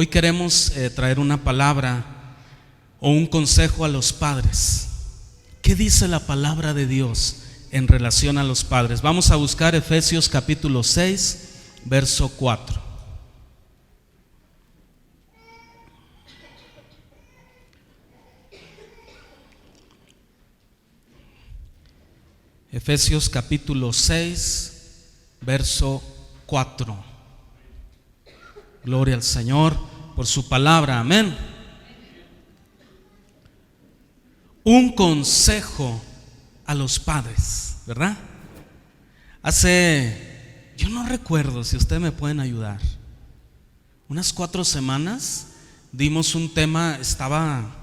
Hoy queremos traer una palabra o un consejo a los padres. ¿Qué dice la palabra de Dios en relación a los padres? Vamos a buscar Efesios capítulo 6, verso 4. Efesios capítulo 6, verso 4. Gloria al Señor por su palabra, amén. Un consejo a los padres, ¿verdad? Yo no recuerdo, si ustedes me pueden ayudar, unas 4 semanas dimos un tema, estaba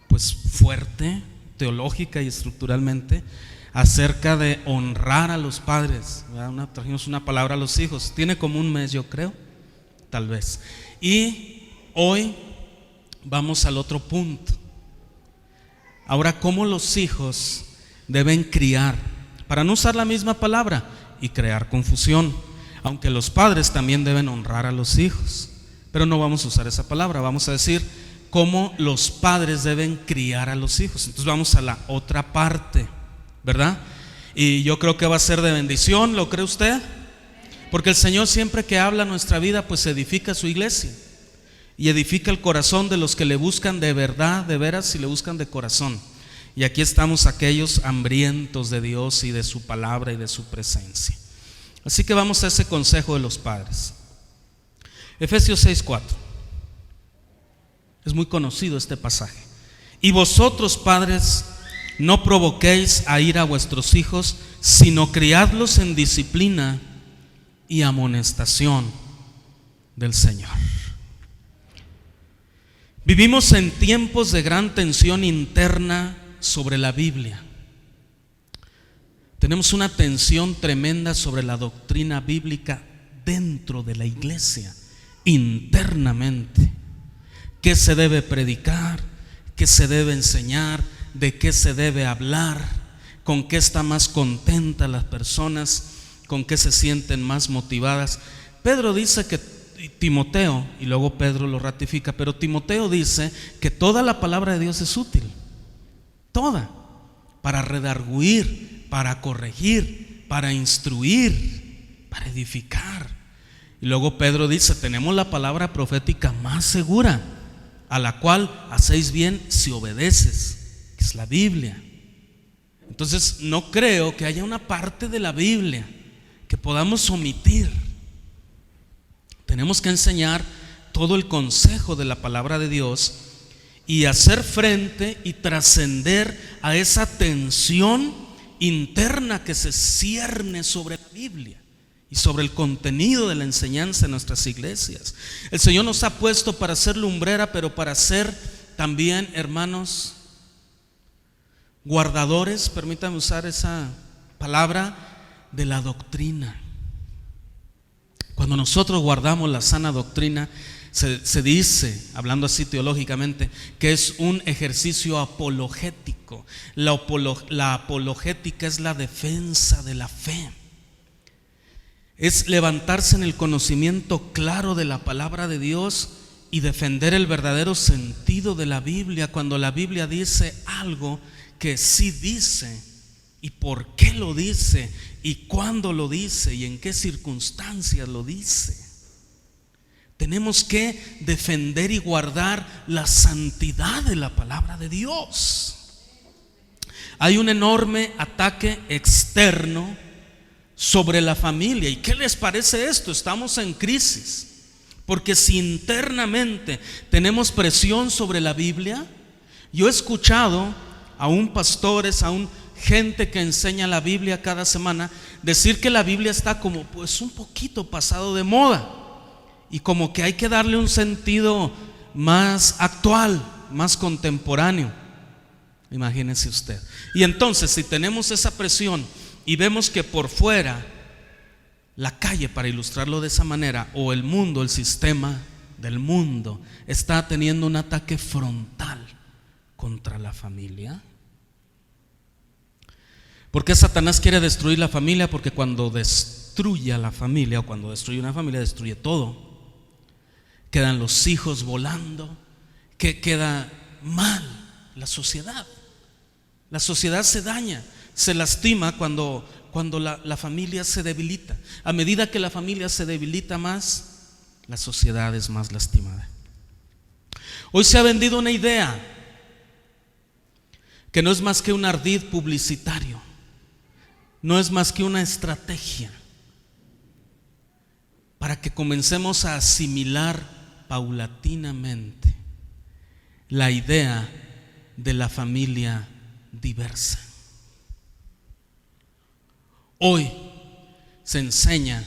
pues fuerte, teológica y estructuralmente, acerca de honrar a los padres, ¿verdad? Trajimos una palabra a los hijos, tiene como un mes yo creo, tal vez. Y hoy vamos al otro punto. Ahora, ¿cómo los hijos deben criar? Para no usar la misma palabra y crear confusión, aunque los padres también deben honrar a los hijos, pero no vamos a usar esa palabra, vamos a decir cómo los padres deben criar a los hijos. Entonces vamos a la otra parte, ¿verdad? Y yo creo que va a ser de bendición, ¿lo cree usted? Porque el Señor siempre que habla a nuestra vida, pues edifica su iglesia y edifica el corazón de los que le buscan de verdad, de veras, y le buscan de corazón. Y aquí estamos aquellos hambrientos de Dios y de su palabra y de su presencia. Así que vamos a ese consejo de los padres. Efesios 6:4. Es muy conocido este pasaje. Y vosotros, padres, no provoquéis a ira a vuestros hijos, sino criadlos en disciplina y amonestación del Señor. Vivimos en tiempos de gran tensión interna sobre la Biblia. Tenemos una tensión tremenda sobre la doctrina bíblica dentro de la iglesia, internamente. ¿Qué se debe predicar? ¿Qué se debe enseñar? ¿De qué se debe hablar? ¿Con qué están más contentas las personas? ¿Con qué se sienten más motivadas? Pedro dice que Timoteo, y luego Pedro lo ratifica, pero Timoteo dice que toda la palabra de Dios es útil, toda, para redarguir, para corregir, para instruir, para edificar. Y luego Pedro dice, tenemos la palabra profética más segura, a la cual hacéis bien si obedeces, que es la Biblia. Entonces no creo que haya una parte de la Biblia que podamos omitir. Tenemos que enseñar todo el consejo de la palabra de Dios y hacer frente y trascender a esa tensión interna que se cierne sobre la Biblia y sobre el contenido de la enseñanza en nuestras iglesias. El Señor nos ha puesto para ser lumbrera, pero para ser también, hermanos, guardadores, permítanme usar esa palabra, de la doctrina. Cuando nosotros guardamos la sana doctrina, se dice, hablando así teológicamente, que es un ejercicio apologético. La apologética es la defensa de la fe. Es levantarse en el conocimiento claro de la palabra de Dios y defender el verdadero sentido de la Biblia. Cuando la Biblia dice algo que sí dice, y por qué lo dice, y cuándo lo dice, y en qué circunstancias lo dice. Tenemos que defender y guardar la santidad de la palabra de Dios. Hay un enorme ataque externo sobre la familia. ¿Y qué les parece esto? Estamos en crisis, porque si internamente tenemos presión sobre la Biblia. Yo he escuchado a pastores, gente que enseña la Biblia cada semana, decir que la Biblia está como pues un poquito pasado de moda y como que hay que darle un sentido más actual, más contemporáneo. Imagínese usted. Y entonces, si tenemos esa presión y vemos que por fuera la calle, para ilustrarlo de esa manera, o el mundo, el sistema del mundo está teniendo un ataque frontal contra la familia. ¿Por qué Satanás quiere destruir la familia? Porque cuando destruye a la familia, o cuando destruye una familia, destruye todo. quedan los hijos volando, que queda mal la sociedad. La sociedad se daña, se lastima cuando la familia se debilita. A medida que la familia se debilita más, la sociedad es más lastimada. Hoy se ha vendido una idea que no es más que un ardid publicitario, no es más que una estrategia para que comencemos a asimilar paulatinamente la idea de la familia diversa. Hoy se enseña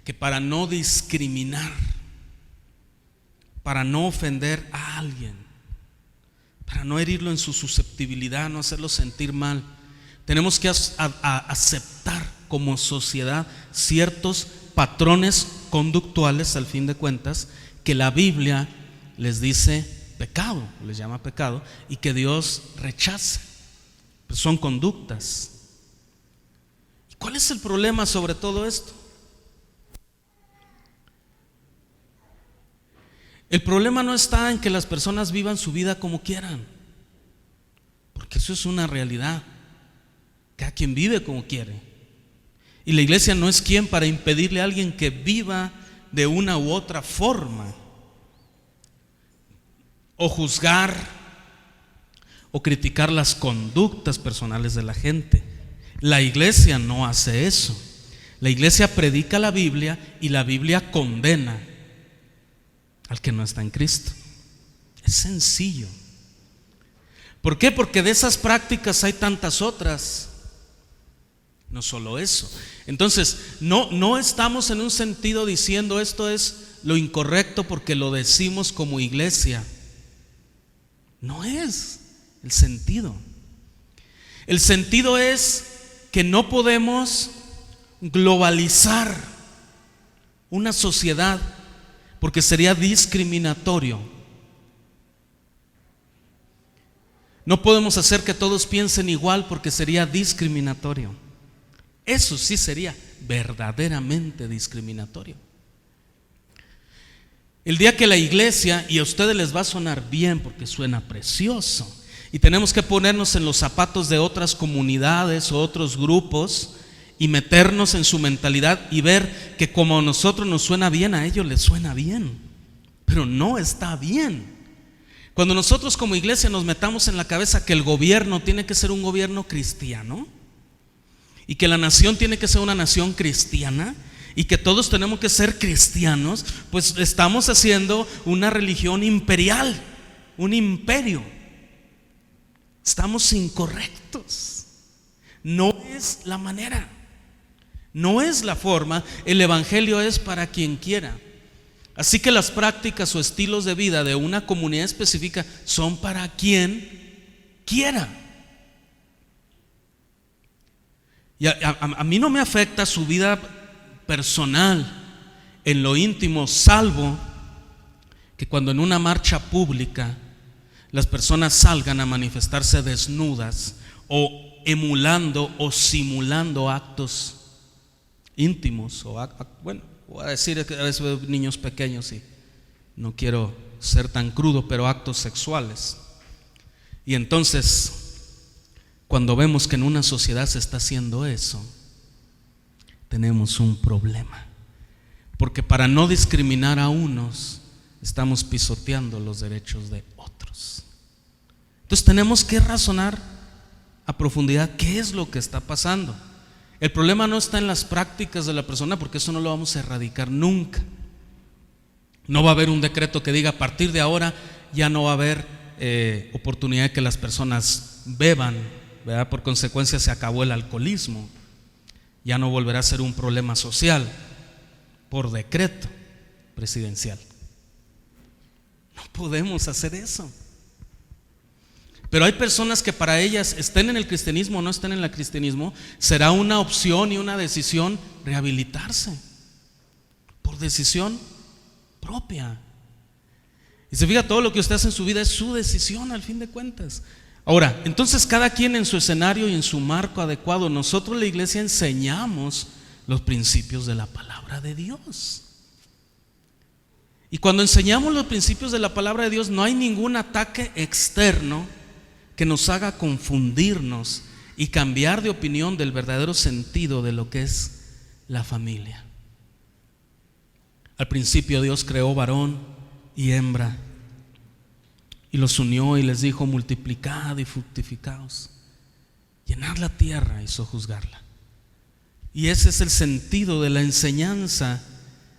que para no discriminar, para no ofender a alguien, para no herirlo en su susceptibilidad, no hacerlo sentir mal, tenemos que aceptar como sociedad ciertos patrones conductuales, al fin de cuentas, que la Biblia les dice pecado, les llama pecado, y que Dios rechaza. Pues son conductas. ¿Y cuál es el problema sobre todo esto? El problema no está en que las personas vivan su vida como quieran, porque eso es una realidad. Cada quien vive como quiere. Y la iglesia no es quien para impedirle a alguien que viva de una u otra forma, o juzgar o criticar las conductas personales de la gente. La iglesia no hace eso. La iglesia predica la Biblia y la Biblia condena al que no está en Cristo. Es sencillo. ¿Por qué? Porque de esas prácticas hay tantas otras. No solo eso. Entonces, no estamos en un sentido diciendo esto es lo incorrecto porque lo decimos como iglesia. No es el sentido. El sentido es que no podemos globalizar una sociedad porque sería discriminatorio. No podemos hacer que todos piensen igual porque sería discriminatorio. Eso sí sería verdaderamente discriminatorio. El día que la iglesia, y a ustedes les va a sonar bien porque suena precioso, y tenemos que ponernos en los zapatos de otras comunidades o otros grupos y meternos en su mentalidad y ver que como a nosotros nos suena bien, a ellos les suena bien, pero no está bien. Cuando nosotros como iglesia nos metamos en la cabeza que el gobierno tiene que ser un gobierno cristiano y que la nación tiene que ser una nación cristiana y que todos tenemos que ser cristianos, pues estamos haciendo una religión imperial, un imperio. Estamos incorrectos. No es la manera, no es la forma. El evangelio es para quien quiera. Así que las prácticas o estilos de vida de una comunidad específica son para quien quiera. Y a mí no me afecta su vida personal en lo íntimo, salvo que cuando en una marcha pública las personas salgan a manifestarse desnudas o emulando o simulando actos íntimos bueno, voy a decir que a veces veo niños pequeños y no quiero ser tan crudo, pero actos sexuales. Y entonces, cuando vemos que en una sociedad se está haciendo eso, tenemos un problema, porque para no discriminar a unos estamos pisoteando los derechos de otros. Entonces tenemos que razonar a profundidad qué es lo que está pasando. El problema no está en las prácticas de la persona, porque eso no lo vamos a erradicar nunca. No va a haber un decreto que diga a partir de ahora ya no va a haber oportunidad de que las personas beban, ¿verdad? Por consecuencia se acabó el alcoholismo. Ya no volverá a ser un problema social por decreto presidencial. No podemos hacer eso. Pero hay personas que para ellas, estén en el cristianismo o no estén en el cristianismo, será una opción y una decisión rehabilitarse por decisión propia. Y se fija, todo lo que usted hace en su vida es su decisión al fin de cuentas. Ahora, entonces cada quien en su escenario y en su marco adecuado. Nosotros la iglesia enseñamos los principios de la palabra de Dios. Y cuando enseñamos los principios de la palabra de Dios, no hay ningún ataque externo que nos haga confundirnos y cambiar de opinión del verdadero sentido de lo que es la familia. Al principio Dios creó varón y hembra y los unió y les dijo: multiplicad y fructificaos, llenad la tierra y sojuzgarla. Y ese es el sentido de la enseñanza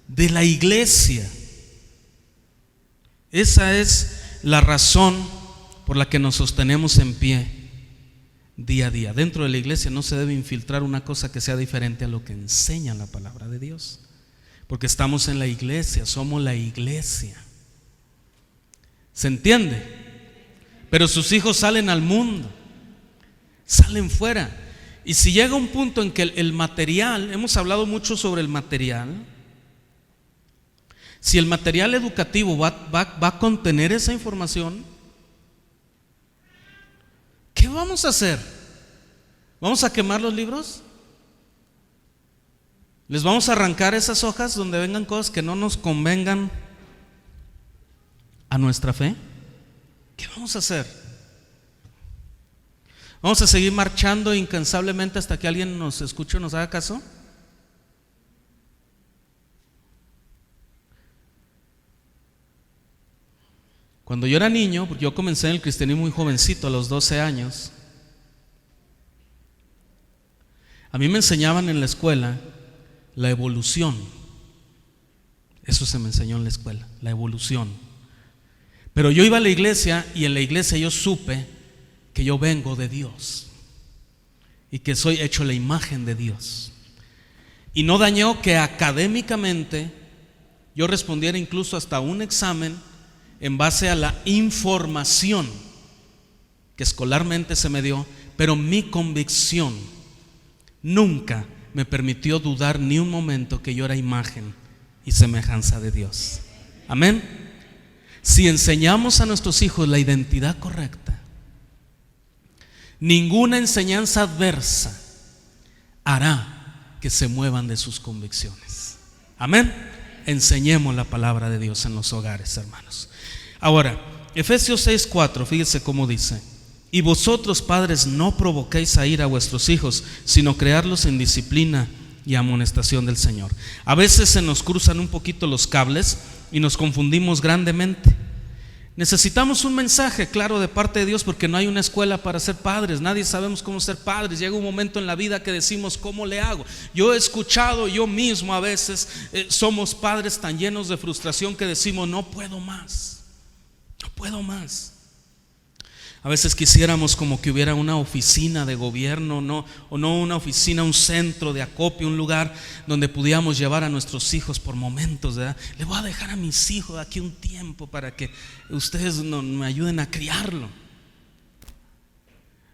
de la iglesia. Esa es la razón por la que nos sostenemos en pie día a día. Dentro de la iglesia no se debe infiltrar una cosa que sea diferente a lo que enseña la palabra de Dios, porque estamos en la iglesia, somos la iglesia. ¿Se entiende? Pero sus hijos salen al mundo, salen fuera. Y si llega un punto en que el material, hemos hablado mucho sobre el material, si el material educativo va a contener esa información, ¿qué vamos a hacer? ¿Vamos a quemar los libros? ¿Les vamos a arrancar esas hojas donde vengan cosas que no nos convengan a nuestra fe? ¿Qué vamos a hacer? ¿Vamos a seguir marchando incansablemente hasta que alguien nos escuche o nos haga caso? Cuando yo era niño, porque yo comencé en el cristianismo muy jovencito, a los 12 años, a mí me enseñaban en la escuela la evolución. Eso se me enseñó en la escuela, la evolución. Pero yo iba a la iglesia y en la iglesia yo supe que yo vengo de Dios y que soy hecho la imagen de Dios. Y no dañó que académicamente yo respondiera incluso hasta un examen en base a la información que escolarmente se me dio, pero mi convicción nunca me permitió dudar ni un momento que yo era imagen y semejanza de Dios. Amén. Si enseñamos a nuestros hijos la identidad correcta, ninguna enseñanza adversa hará que se muevan de sus convicciones. Amén. Enseñemos la palabra de Dios en los hogares, hermanos. Ahora, Efesios 6:4, fíjese cómo dice: y vosotros, padres, no provoquéis a ira a vuestros hijos, sino criarlos en disciplina y amonestación del Señor. A veces se nos cruzan un poquito los cables y nos confundimos grandemente. Necesitamos un mensaje claro de parte de Dios, porque no hay una escuela para ser padres. Nadie sabemos cómo ser padres. Llega un momento en la vida que decimos: ¿cómo le hago? Yo he escuchado, yo mismo a veces somos padres tan llenos de frustración que decimos: no puedo más, no puedo más. A veces quisiéramos como que hubiera una oficina de gobierno, o no una oficina, un centro de acopio, un lugar donde pudiéramos llevar a nuestros hijos por momentos, ¿verdad? Le voy a dejar a mis hijos aquí un tiempo para que ustedes me ayuden a criarlo.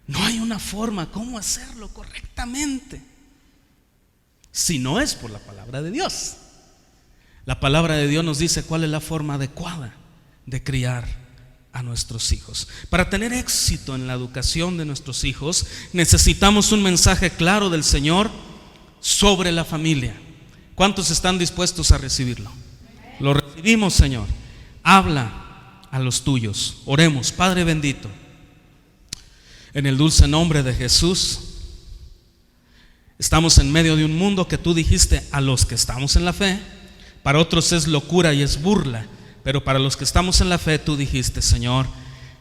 No hay una forma cómo hacerlo correctamente si no es por la palabra de Dios. La palabra de Dios nos dice cuál es la forma adecuada de criar a nuestros hijos. Para tener éxito en la educación de nuestros hijos, necesitamos un mensaje claro del Señor sobre la familia. ¿Cuántos están dispuestos a recibirlo? Lo recibimos, Señor. Habla a los tuyos. Oremos. Padre bendito, en el dulce nombre de Jesús, estamos en medio de un mundo que tú dijiste: a los que estamos en la fe, para otros es locura y es burla, pero para los que estamos en la fe, tú dijiste, Señor,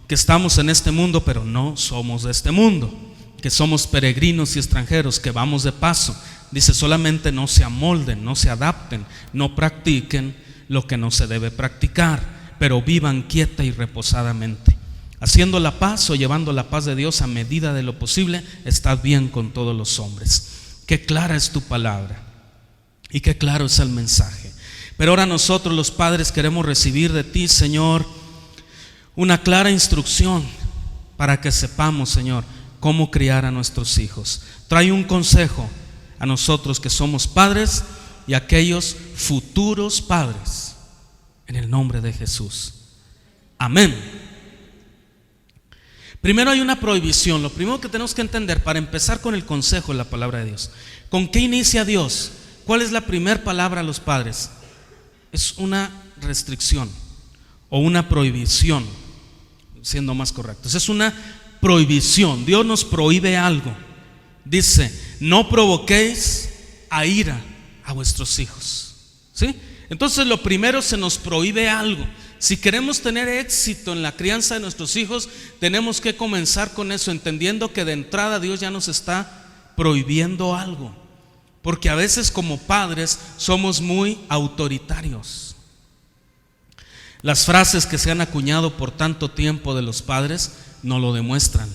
que estamos en este mundo, pero no somos de este mundo, que somos peregrinos y extranjeros, que vamos de paso. Dice: solamente no se amolden, no se adapten, no practiquen lo que no se debe practicar, pero vivan quieta y reposadamente, haciendo la paz o llevando la paz de Dios a medida de lo posible. Estad bien con todos los hombres. Qué clara es tu palabra y qué claro es el mensaje. Pero ahora nosotros los padres queremos recibir de ti, Señor, una clara instrucción para que sepamos, Señor, cómo criar a nuestros hijos. Trae un consejo a nosotros que somos padres y a aquellos futuros padres, en el nombre de Jesús. Amén. Primero hay una prohibición. Lo primero que tenemos que entender para empezar con el consejo de la palabra de Dios: ¿con qué inicia Dios? ¿Cuál es la primera palabra a los padres? Es una restricción o una prohibición, siendo más correctos. Es una prohibición. Dios nos prohíbe algo. Dice: no provoquéis a ira a vuestros hijos. ¿Sí? Entonces lo primero, se nos prohíbe algo. Si queremos tener éxito en la crianza de nuestros hijos, tenemos que comenzar con eso, entendiendo que de entrada Dios ya nos está prohibiendo algo. Porque a veces como padres somos muy autoritarios. Las frases que se han acuñado por tanto tiempo de los padres no lo demuestran.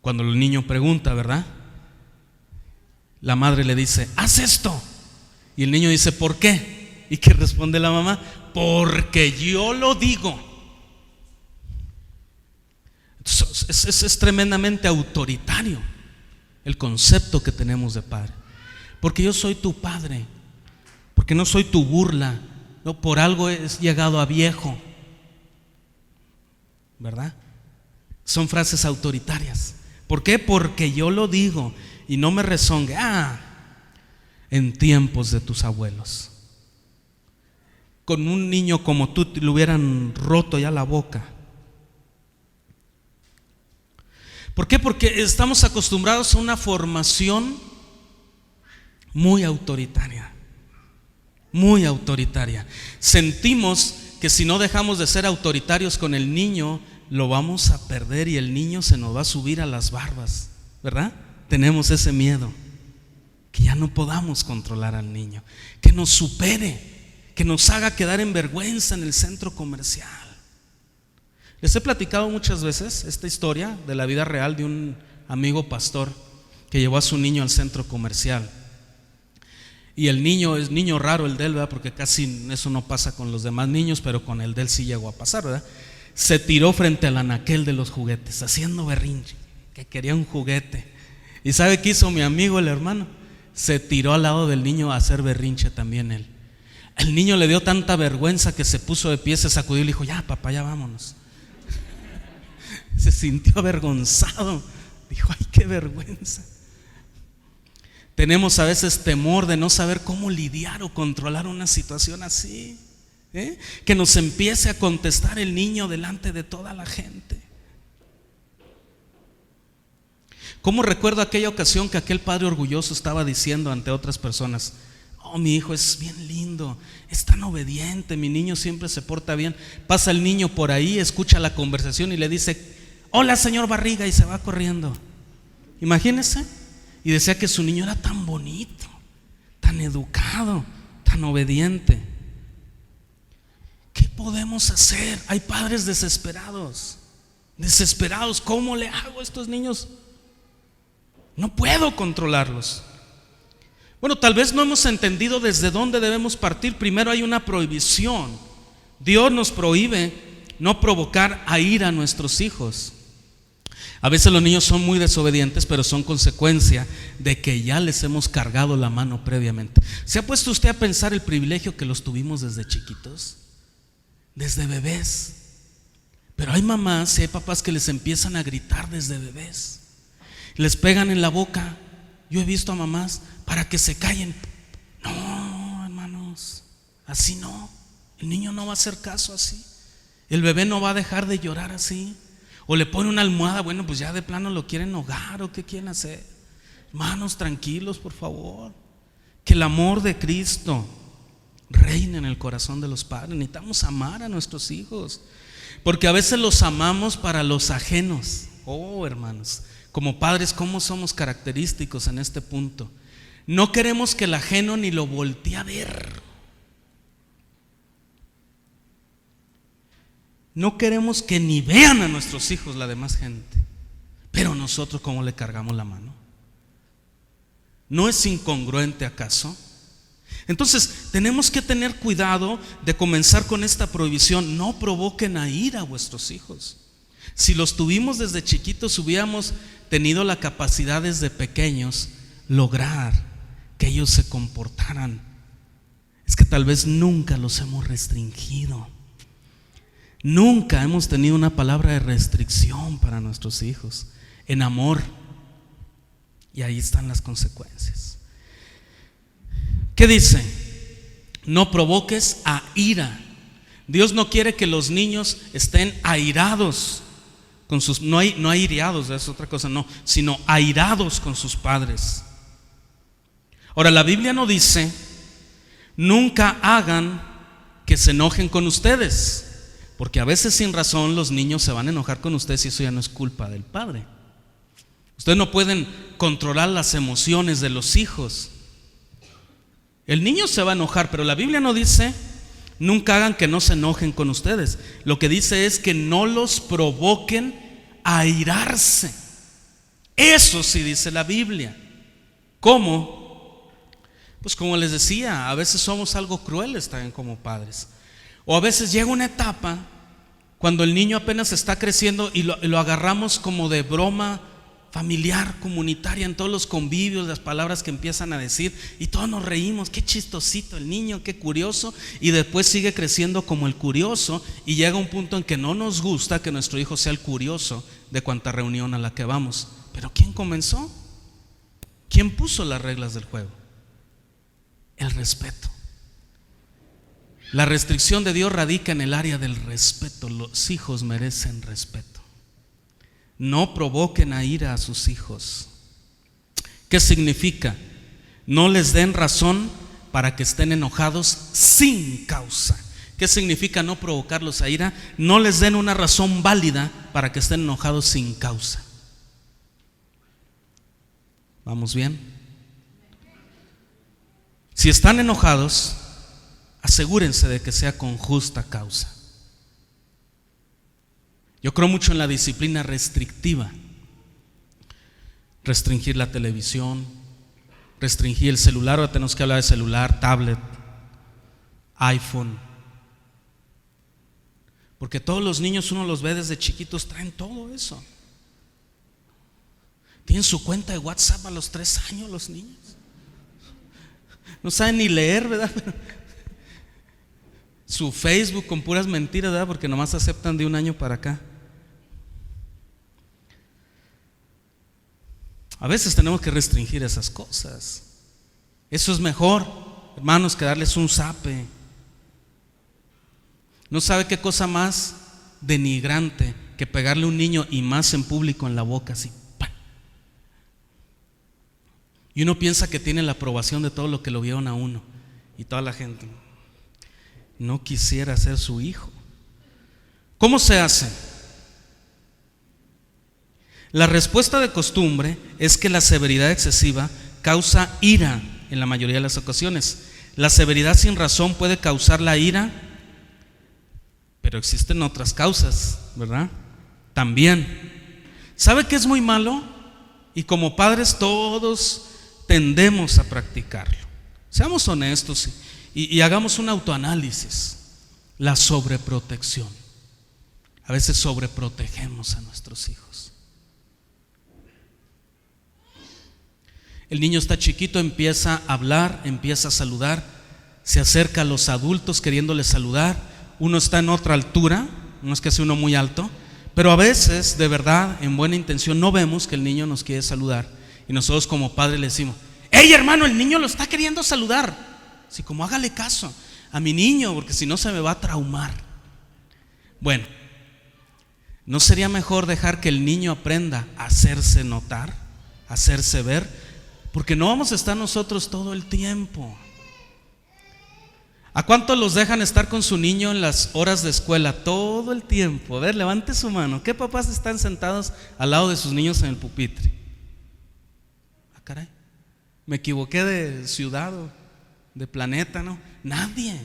Cuando el niño pregunta, ¿verdad? La madre le dice: haz esto. Y el niño dice: ¿por qué? ¿Y qué responde la mamá? Porque yo lo digo. Entonces, es tremendamente autoritario el concepto que tenemos de padre. Porque yo soy tu padre, porque no soy tu burla, no por algo he llegado a viejo, ¿verdad? Son frases autoritarias. ¿Por qué? Porque yo lo digo y no me rezongue. En tiempos de tus abuelos, con un niño como tú le hubieran roto ya la boca. ¿Por qué? Porque estamos acostumbrados a una formación muy autoritaria. Muy autoritaria. Sentimos que si no dejamos de ser autoritarios con el niño, lo vamos a perder y el niño se nos va a subir a las barbas, ¿verdad? Tenemos ese miedo, que ya no podamos controlar al niño, que nos supere, que nos haga quedar en vergüenza en el centro comercial. Les he platicado muchas veces esta historia de la vida real de un amigo pastor que llevó a su niño al centro comercial. Y el niño es niño raro, el de él, ¿verdad? Porque casi eso no pasa con los demás niños, pero con el de él sí llegó a pasar, ¿verdad? Se tiró frente al anaquel de los juguetes, haciendo berrinche, que quería un juguete. ¿Y sabe qué hizo mi amigo, el hermano? Se tiró al lado del niño a hacer berrinche también él. El niño le dio tanta vergüenza que se puso de pie, se sacudió y le dijo: ya papá, ya vámonos. Se sintió avergonzado. Dijo: ay, qué vergüenza. Tenemos a veces temor de no saber cómo lidiar o controlar una situación así, que nos empiece a contestar el niño delante de toda la gente. ¿Cómo recuerdo aquella ocasión que aquel padre orgulloso estaba diciendo ante otras personas: oh, mi hijo es bien lindo, es tan obediente, mi niño siempre se porta bien? Pasa el niño por ahí, escucha la conversación y le dice: hola, señor Barriga, y se va corriendo. Imagínense. Y decía que su niño era tan bonito, tan educado, tan obediente. ¿Qué podemos hacer? Hay padres desesperados. ¿Cómo le hago a estos niños? No puedo controlarlos. Bueno, tal vez no hemos entendido desde dónde debemos partir. Primero hay una prohibición. Dios nos prohíbe no provocar a ira a nuestros hijos. A veces los niños son muy desobedientes, pero son consecuencia de que ya les hemos cargado la mano previamente. ¿Se ha puesto usted a pensar el privilegio que los tuvimos desde chiquitos? Desde bebés. Pero hay mamás y hay papás que les empiezan a gritar desde bebés. Les pegan en la boca. Yo he visto a mamás para que se callen. No, hermanos, así no. El niño no va a hacer caso así. El bebé no va a dejar de llorar así. O le pone una almohada, bueno, pues ya de plano lo quieren ahogar, o qué quieren hacer. Hermanos, tranquilos, por favor. Que el amor de Cristo reine en el corazón de los padres. Necesitamos amar a nuestros hijos, porque a veces los amamos para los ajenos. Oh, hermanos, como padres, ¿cómo somos característicos en este punto? No queremos que el ajeno ni lo voltee a ver. No queremos que ni vean a nuestros hijos la demás gente. Pero nosotros, ¿cómo le cargamos la mano? ¿No es incongruente acaso? Entonces tenemos que tener cuidado de comenzar con esta prohibición. No provoquen a ira a vuestros hijos. Si los tuvimos desde chiquitos, hubiéramos tenido la capacidad desde pequeños lograr que ellos se comportaran. Es que tal vez nunca los hemos restringido. Nunca hemos tenido una palabra de restricción para nuestros hijos en amor. Y ahí están las consecuencias. ¿Qué dice? no provoques a ira. Dios no quiere que los niños estén airados con sus, no airados, es otra cosa, no, sino airados con sus padres. Ahora, la Biblia no dice, nunca hagan que se enojen con ustedes, porque a veces sin razón los niños se van a enojar con ustedes y eso ya no es culpa del padre. Ustedes no pueden controlar las emociones de los hijos. El niño se va a enojar, pero la Biblia no dice, nunca hagan que no se enojen con ustedes. Lo que dice es que no los provoquen a airarse. Eso sí dice la Biblia. ¿Cómo? Pues como les decía, a veces somos algo crueles también como padres. O a veces llega una etapa cuando el niño apenas está creciendo y lo agarramos como de broma familiar, comunitaria, en todos los convivios, las palabras que empiezan a decir, y todos nos reímos, qué chistosito el niño, qué curioso, y después sigue creciendo como el curioso, y llega un punto en que no nos gusta que nuestro hijo sea el curioso de cuanta reunión a la que vamos. Pero ¿quién comenzó? ¿Quién puso las reglas del juego? El respeto. La restricción de Dios radica en el área del respeto. Los hijos merecen respeto. No provoquen a ira a sus hijos. ¿Qué significa? No les den razón para que estén enojados sin causa. ¿Qué significa no provocarlos a ira? No les den una razón válida para que estén enojados sin causa. ¿Vamos bien? Si están enojados, asegúrense de que sea con justa causa. Yo creo mucho en la disciplina restrictiva. Restringir la televisión, restringir el celular. Ahora tenemos que hablar de celular, tablet, iPhone. Porque todos los niños, uno los ve desde chiquitos, traen todo eso. Tienen su cuenta de WhatsApp a los 3 años los niños. No saben ni leer, ¿verdad? Su Facebook con puras mentiras, ¿verdad? Porque nomás aceptan de un año para acá. A veces tenemos que restringir esas cosas. Eso es mejor, hermanos, que darles un zape. No sabe qué cosa más denigrante que pegarle a un niño, y más en público, en la boca así. ¡Pam! Y uno piensa que tiene la aprobación de todo lo que lo vieron a uno, y toda la gente no quisiera ser su hijo. ¿Cómo se hace? La respuesta de costumbre es que la severidad excesiva causa ira en la mayoría de las ocasiones. La severidad sin razón puede causar la ira, pero existen otras causas, ¿verdad? También. ¿Sabe qué es muy malo? Y como padres todos tendemos a practicarlo. Seamos honestos y hagamos un autoanálisis. La sobreprotección. A veces sobreprotegemos a nuestros hijos. El niño está chiquito, empieza a hablar, empieza a saludar, se acerca a los adultos queriéndoles saludar. Uno está en otra altura, no es que sea uno muy alto, pero a veces, de verdad, en buena intención, no vemos que el niño nos quiere saludar, y nosotros como padres le decimos: ¡Hey, hermano, el niño lo está queriendo saludar! Así como, hágale caso a mi niño, porque si no se me va a traumar. Bueno, ¿no sería mejor dejar que el niño aprenda a hacerse notar, a hacerse ver? Porque no vamos a estar nosotros todo el tiempo. ¿A cuántos los dejan estar con su niño en las horas de escuela todo el tiempo? A ver, levante su mano. ¿Qué papás están sentados al lado de sus niños en el pupitre? Ah, caray, me equivoqué de ciudad o de planeta, ¿no? Nadie.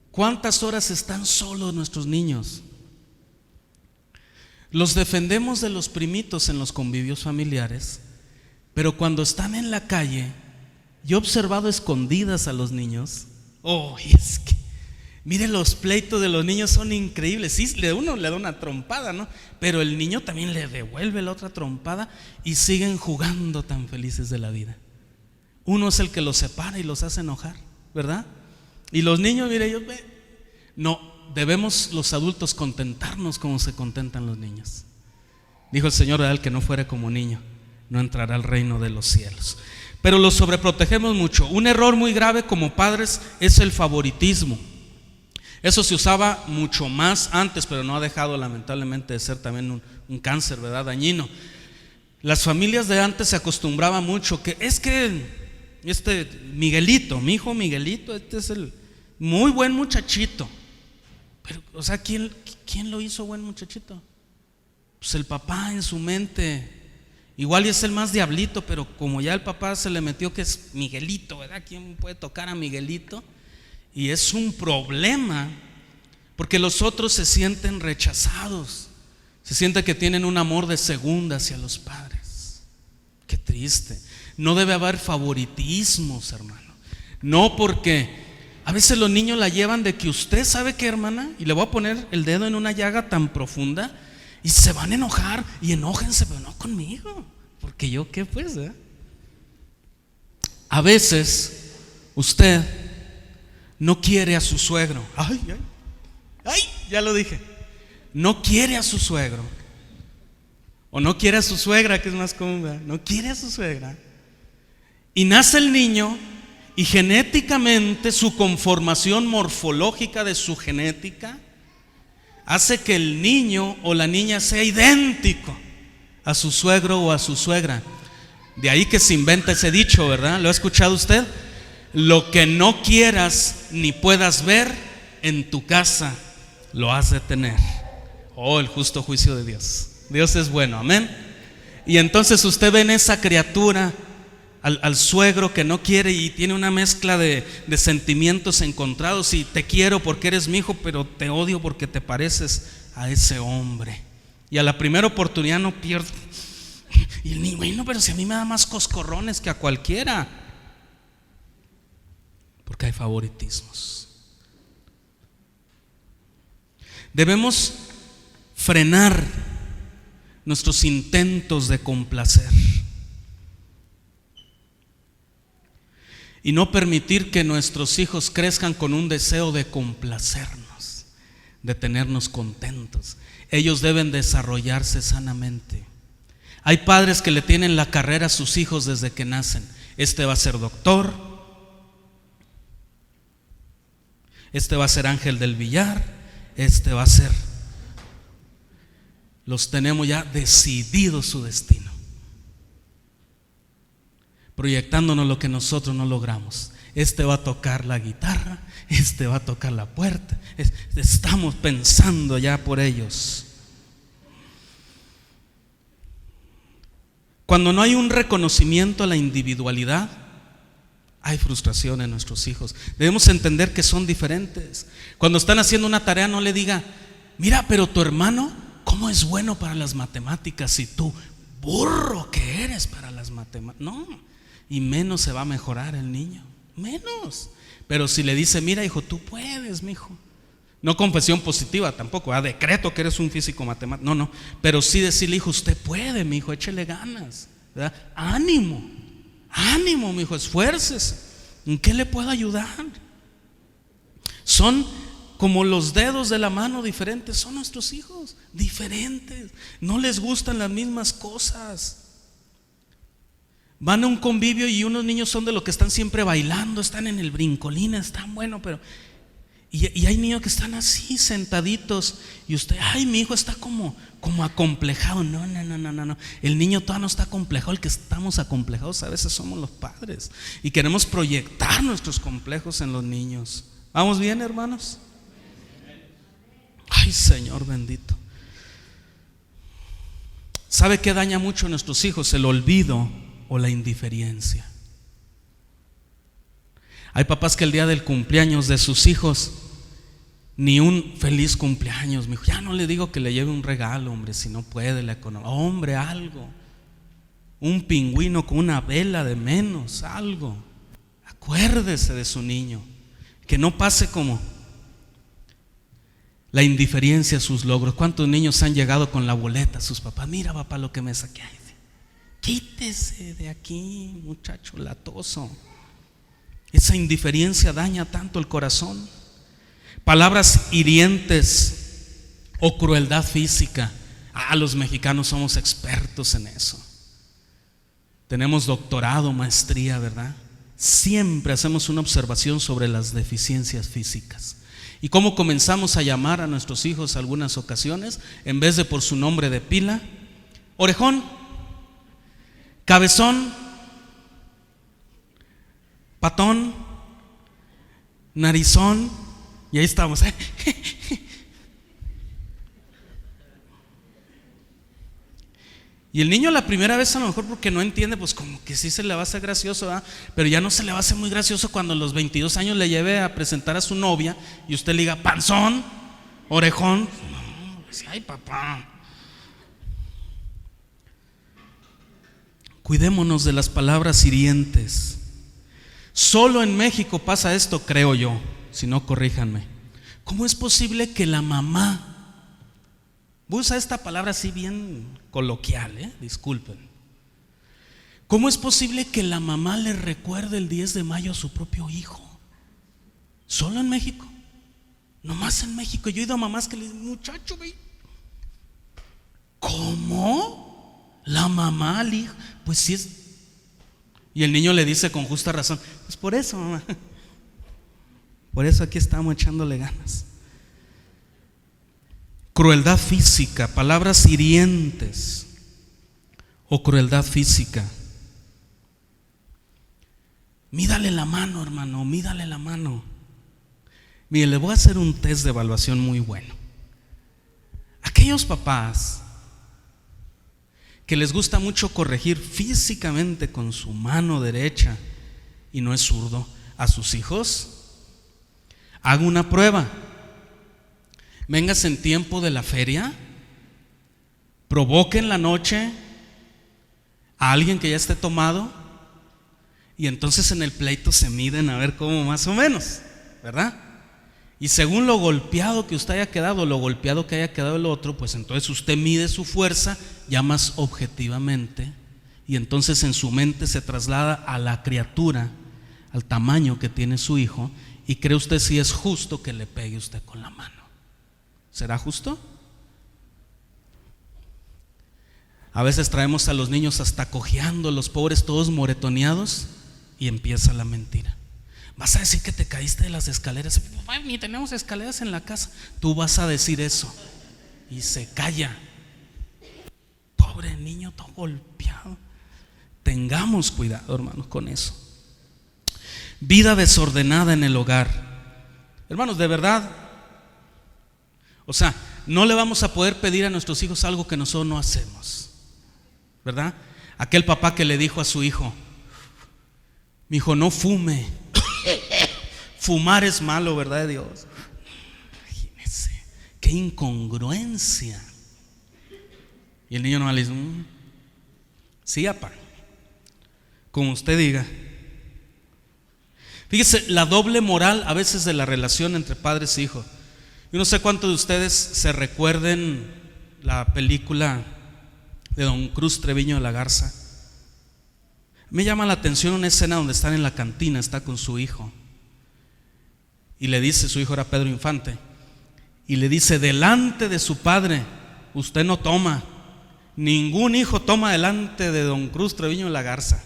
¿Cuántas horas están solos nuestros niños? Los defendemos de los primitos en los convivios familiares, pero cuando están en la calle, yo he observado escondidas a los niños. Oh, es que mire, los pleitos de los niños son increíbles. Sí, uno le da una trompada, ¿no? Pero el niño también le devuelve la otra trompada y siguen jugando tan felices de la vida. Uno es el que los separa y los hace enojar, ¿verdad? Y los niños, mire, no, debemos los adultos contentarnos como se contentan los niños. Dijo el Señor: el que no fuere como niño no entrará al reino de los cielos. pero los sobreprotegemos mucho. Un error muy grave como padres es el favoritismo. Eso se usaba mucho más antes, pero no ha dejado lamentablemente de ser también un cáncer, ¿verdad? Dañino. Las familias de antes se acostumbraban mucho que es que Miguelito, mi hijo Miguelito, este es el muy buen muchachito. Pero, o sea, ¿quién lo hizo buen muchachito? Pues el papá en su mente. Igual y es el más diablito, pero como ya el papá se le metió que es Miguelito, ¿verdad? ¿Quién puede tocar a Miguelito? Y es un problema, porque los otros se sienten rechazados, se sienten que tienen un amor de segunda hacia los padres. Qué triste. No debe haber favoritismos, hermano. No, porque a veces los niños la llevan de que usted sabe qué, hermana, y le voy a poner el dedo en una llaga tan profunda, y se van a enojar, y enójense, pero no conmigo, porque yo qué pues, ¿eh? A veces usted no quiere a su suegro. Ay, ya lo dije. No quiere a su suegro, o no quiere a su suegra, que es más común, ¿verdad? No quiere a su suegra. Y nace el niño, y genéticamente su conformación morfológica de su genética hace que el niño o la niña sea idéntico a su suegro o a su suegra. De ahí que se inventa ese dicho, ¿verdad? ¿Lo ha escuchado usted? Lo que no quieras ni puedas ver en tu casa, lo has de tener. Oh, el justo juicio de Dios. Dios es bueno, amén. Y entonces usted ve en esa criatura al suegro que no quiere y tiene una mezcla de sentimientos encontrados, y te quiero porque eres mi hijo, pero te odio porque te pareces a ese hombre. Y a la primera oportunidad no pierdo. Y el niño, bueno, pero si a mí me da más coscorrones que a cualquiera. Porque hay favoritismos. Debemos frenar nuestros intentos de complacer y no permitir que nuestros hijos crezcan con un deseo de complacernos, de tenernos contentos. Ellos deben desarrollarse sanamente. Hay padres que le tienen la carrera a sus hijos desde que nacen. Este va a ser doctor, este va a ser Ángel del Villar, este va a ser. Los tenemos ya decidido su destino, proyectándonos lo que nosotros no logramos. Este va a tocar la guitarra, este va a tocar la puerta. Estamos pensando ya por ellos. Cuando no hay un reconocimiento a la individualidad, hay frustración en nuestros hijos. Debemos entender que son diferentes. Cuando están haciendo una tarea, no le diga, mira, pero tu hermano, ¿cómo es bueno para las matemáticas? Y tú, burro que eres para las matemáticas. No, y menos se va a mejorar el niño, menos. Pero si le dice, mira hijo, tú puedes, mi hijo. No confesión positiva tampoco, decreto que eres un físico matemático, no, pero sí decirle, hijo, usted puede, mi hijo, échele ganas, ¿verdad? Ánimo, mi hijo, esfuércese. ¿En qué le puedo ayudar? Son como los dedos de la mano diferentes, son nuestros hijos diferentes, no les gustan las mismas cosas. Van a un convivio y unos niños son de los que están siempre bailando, están en el brincolín, están bueno, pero y hay niños que están así sentaditos y usted, ay, mi hijo está como acomplejado. No, el niño todavía no está acomplejado. El que estamos acomplejados a veces somos los padres y queremos proyectar nuestros complejos en los niños. ¿Vamos bien, hermanos? Ay, Señor bendito. ¿Sabe qué daña mucho a nuestros hijos? El olvido o la indiferencia. Hay papás que el día del cumpleaños de sus hijos, ni un feliz cumpleaños, mi hijo, ya no le digo que le lleve un regalo, hombre, si no puede la economía, hombre, algo, un pingüino con una vela de menos, algo. Acuérdese de su niño, que no pase como la indiferencia a sus logros. ¿Cuántos niños han llegado con la boleta a sus papás? Mira, papá, lo que me saqué. Ay, quítese de aquí, muchacho latoso. Esa indiferencia daña tanto el corazón. Palabras hirientes o crueldad física. Los mexicanos somos expertos en eso. tenemos doctorado, maestría, ¿verdad? Siempre hacemos una observación sobre las deficiencias físicas. ¿Y cómo comenzamos a llamar a nuestros hijos algunas ocasiones? En vez de por su nombre de pila: orejón, cabezón, patón, narizón. Y ahí estamos, ¿eh? Y el niño la primera vez, a lo mejor porque no entiende, pues como que sí se le va a hacer gracioso, ¿verdad? Pero ya no se le va a hacer muy gracioso cuando a los 22 años le lleve a presentar a su novia y usted le diga: panzón, orejón. No, dice: ay, papá. Cuidémonos de las palabras hirientes. Solo en México pasa esto, creo yo, si no, corríjanme. ¿Cómo es posible que la mamá, voy a usar esta palabra así bien coloquial, disculpen, cómo es posible que la mamá le recuerde el 10 de mayo a su propio hijo? Solo en México, nomás en México. Yo he ido a mamás que le dicen: muchacho, ve. ¿Cómo? ¿La mamá al hijo? Pues sí es. Y el niño le dice con justa razón: pues por eso, mamá, por eso aquí estamos echándole ganas. Crueldad física, palabras hirientes o crueldad física. Mídale la mano, hermano, mídale la mano. Mire, le voy a hacer un test de evaluación muy bueno. Aquellos papás que les gusta mucho corregir físicamente con su mano derecha y no es zurdo a sus hijos, haga una prueba. Vengas en tiempo de la feria, provoque en la noche a alguien que ya esté tomado y entonces en el pleito se miden a ver cómo más o menos, ¿verdad? Y según lo golpeado que usted haya quedado, lo golpeado que haya quedado el otro, pues entonces usted mide su fuerza ya más objetivamente y entonces en su mente se traslada a la criatura, al tamaño que tiene su hijo, y cree usted si es justo que le pegue usted con la mano. ¿Será justo? A veces traemos a los niños hasta cojeando, los pobres todos moretoneados, y empieza la mentira. Vas a decir que te caíste de las escaleras. Ay, ni tenemos escaleras en la casa. Tú vas a decir eso y se calla. Pobre niño todo golpeado. Tengamos cuidado, hermanos, con eso. Vida desordenada en el hogar. Hermanos, de verdad, o sea, no le vamos a poder pedir a nuestros hijos algo que nosotros no hacemos, ¿verdad? Aquel papá que le dijo a su hijo: mi hijo, no fume. Fumar es malo, ¿verdad, Dios? Imagínense, qué incongruencia. Y el niño no le dice: sí, papá, como usted diga. Fíjese la doble moral a veces de la relación entre padres e hijos. Yo no sé cuántos de ustedes se recuerden la película de Don Cruz Treviño de la Garza. Me llama la atención una escena donde están en la cantina, está con su hijo y le dice, su hijo era Pedro Infante, y le dice: delante de su padre usted no toma, ningún hijo toma delante de Don Cruz Treviño de la Garza.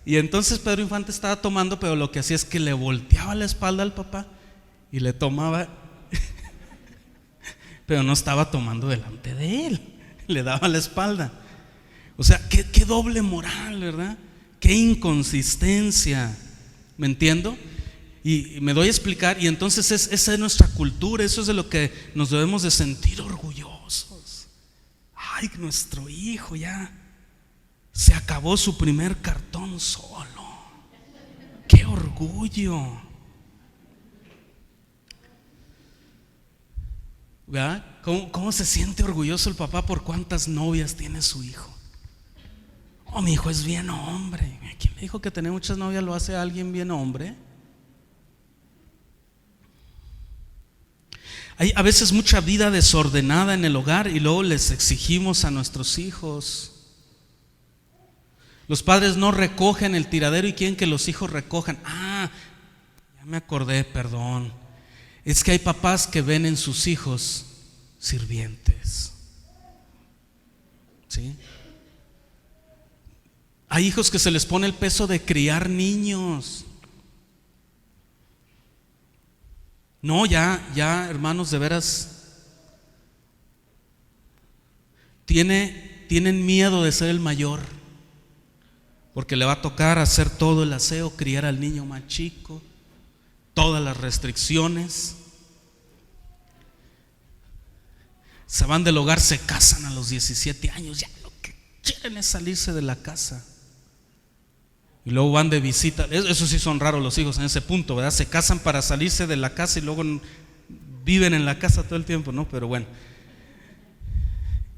Y entonces Pedro Infante estaba tomando, pero lo que hacía es que le volteaba la espalda al papá y le tomaba pero no estaba tomando delante de él, le daba la espalda. O sea, qué doble moral, ¿verdad? Qué inconsistencia, ¿me entiendo? Y me doy a explicar. Y entonces esa es nuestra cultura, eso es de lo que nos debemos de sentir orgullosos. Ay, nuestro hijo ya se acabó su primer cartón solo. ¡Qué orgullo! ¿Verdad? ¿Cómo se siente orgulloso el papá por cuántas novias tiene su hijo? Oh, mi hijo es bien hombre. ¿Quién le dijo que tener muchas novias lo hace a alguien bien hombre? Hay a veces mucha vida desordenada en el hogar y luego les exigimos a nuestros hijos. Los padres no recogen el tiradero y quieren que los hijos recojan. Ya me acordé, perdón. Es que hay papás que ven en sus hijos sirvientes. ¿Sí? Hay hijos que se les pone el peso de criar niños. No, ya, hermanos, de veras, tienen miedo de ser el mayor, porque le va a tocar hacer todo el aseo, criar al niño más chico, todas las restricciones. Se van del hogar, se casan a los 17 años, ya lo que quieren es salirse de la casa. Y luego van de visita. Eso sí son raros los hijos en ese punto, ¿verdad? Se casan para salirse de la casa y luego viven en la casa todo el tiempo, ¿no? Pero bueno.